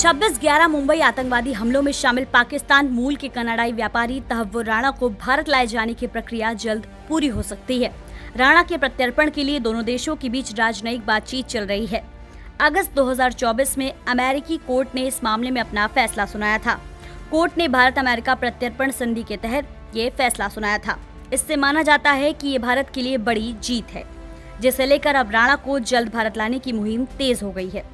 26/11 मुंबई आतंकवादी हमलों में शामिल पाकिस्तान मूल के कनाडाई व्यापारी तहव्वुर राणा को भारत लाए जाने की प्रक्रिया जल्द पूरी हो सकती है। राणा के प्रत्यर्पण के लिए दोनों देशों के बीच राजनयिक बातचीत चल रही है। अगस्त 2024 में अमेरिकी कोर्ट ने इस मामले में अपना फैसला सुनाया था। कोर्ट ने भारत अमेरिका प्रत्यर्पण संधि के तहत ये फैसला सुनाया था। इससे माना जाता है कि ये भारत के लिए बड़ी जीत है, जिसे लेकर अब राणा को जल्द भारत लाने की मुहिम तेज हो गई है।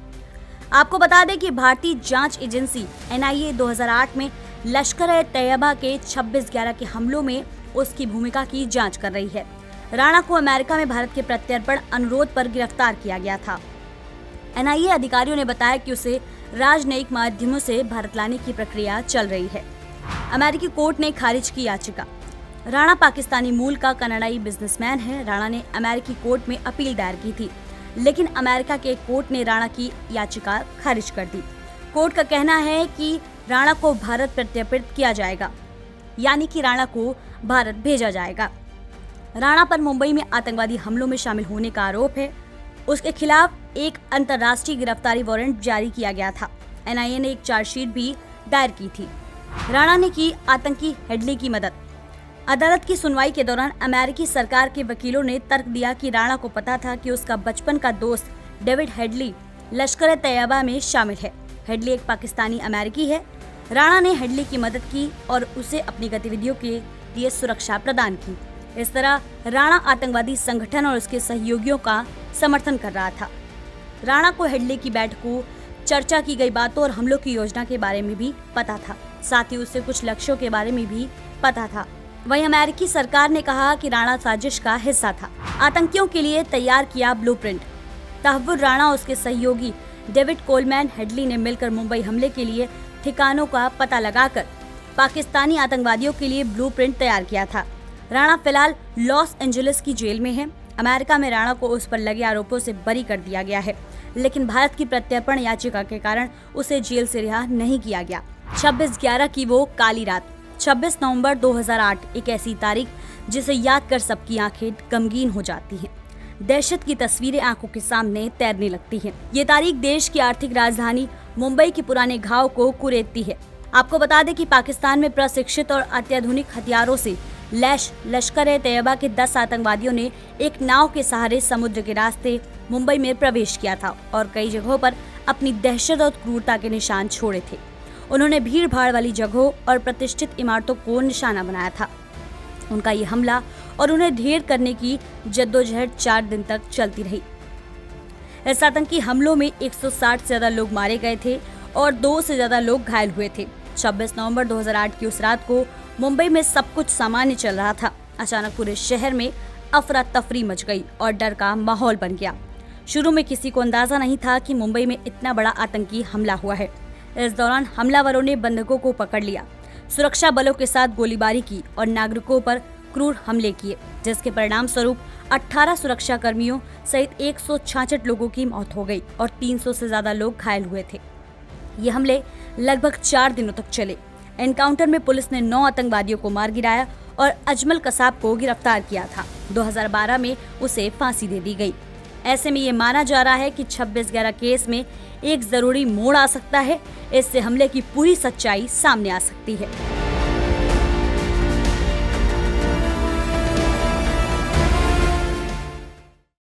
आपको बता दें कि भारतीय जांच एजेंसी NIA 2008 में लश्कर-ए-तैयबा के 26/11 के हमलों में उसकी भूमिका की जांच कर रही है। राणा को अमेरिका में भारत के प्रत्यर्पण अनुरोध पर गिरफ्तार किया गया था। NIA अधिकारियों ने बताया कि उसे राजनयिक माध्यमों से भारत लाने की प्रक्रिया चल रही है। अमेरिकी कोर्ट ने खारिज की याचिका। राणा पाकिस्तानी मूल का कनाडाई बिजनेसमैन है। राणा ने अमेरिकी कोर्ट में अपील दायर की थी, लेकिन अमेरिका के कोर्ट ने राणा की याचिका खारिज कर दी। कोर्ट का कहना है कि राणा को भारत प्रत्यर्पित किया जाएगा, यानी कि राणा को भारत भेजा जाएगा। राणा पर मुंबई में आतंकवादी हमलों में शामिल होने का आरोप है। उसके खिलाफ एक अंतर्राष्ट्रीय गिरफ्तारी वारंट जारी किया गया था। NIA ने एक चार्जशीट भी दायर की थी। राणा ने की आतंकी हेडली की मदद। अदालत की सुनवाई के दौरान अमेरिकी सरकार के वकीलों ने तर्क दिया कि राणा को पता था कि उसका बचपन का दोस्त डेविड हेडली लश्कर-ए-तैयबा में शामिल है। हेडली एक पाकिस्तानी अमेरिकी है। राणा ने हेडली की मदद की और उसे अपनी गतिविधियों के लिए सुरक्षा प्रदान की। इस तरह राणा आतंकवादी संगठन और उसके सहयोगियों का समर्थन कर रहा था। राणा को हेडली की बैठकों, चर्चा की गई बातों और हमलों की योजना के बारे में भी पता था। साथ ही उसे कुछ लक्ष्यों के बारे में भी पता था। वहीं अमेरिकी सरकार ने कहा कि राणा साजिश का हिस्सा था। आतंकियों के लिए तैयार किया ब्लूप्रिंट। तहव्वुर राणा और उसके सहयोगी डेविड कोलमैन हेडली ने मिलकर मुंबई हमले के लिए ठिकानों का पता लगाकर पाकिस्तानी आतंकवादियों के लिए ब्लूप्रिंट तैयार किया था। राणा फिलहाल लॉस एंजलिस की जेल में है। अमेरिका में राणा को उस पर लगे आरोपों से बरी कर दिया गया है, लेकिन भारत की प्रत्यर्पण याचिका के कारण उसे जेल से रिहा नहीं किया गया। 26/11 की वो काली रात। 26 नवंबर 2008 एक ऐसी तारीख जिसे याद कर सबकी आंखें गमगीन हो जाती हैं। दहशत की तस्वीरें आंखों के सामने तैरने लगती हैं। ये तारीख देश की आर्थिक राजधानी मुंबई के पुराने घाव को कुरेदती है। आपको बता दें कि पाकिस्तान में प्रशिक्षित और अत्याधुनिक हथियारों से लैश लश्कर-ए-तैयबा के 10 आतंकवादियों ने एक नाव के सहारे समुद्र के रास्ते मुंबई में प्रवेश किया था और कई जगहों पर अपनी दहशत और क्रूरता के निशान छोड़े थे। उन्होंने भीड़ भाड़ वाली जगहों और प्रतिष्ठित इमारतों को निशाना बनाया था। उनका ये हमला और उन्हें ढेर करने की जद्दोजहद 4 दिन तक चलती रही। इस आतंकी हमलों में 160 से ज्यादा लोग मारे गए थे और 2 से ज्यादा लोग घायल हुए थे। 26 नवंबर 2008 की उस रात को मुंबई में सब कुछ सामान्य चल रहा था। अचानक पूरे शहर में अफरा तफरी मच गई और डर का माहौल बन गया। शुरू में किसी को अंदाजा नहीं था कि मुंबई में इतना बड़ा आतंकी हमला हुआ है। इस दौरान हमलावरों ने बंधकों को पकड़ लिया, सुरक्षा बलों के साथ गोलीबारी की और नागरिकों पर क्रूर हमले किए, जिसके परिणाम स्वरूप 18 सुरक्षा कर्मियों सहित 166 लोगों की मौत हो गई और 300 से ज्यादा लोग घायल हुए थे। ये हमले लगभग 4 दिनों तक चले। एनकाउंटर में पुलिस ने 9 आतंकवादियों को मार गिराया और अजमल कसाब को गिरफ्तार किया था। 2012 में उसे फांसी दे दी गई। ऐसे में ये माना जा रहा है कि 26/11 केस में एक जरूरी मोड़ आ सकता है। इससे हमले की पूरी सच्चाई सामने आ सकती है।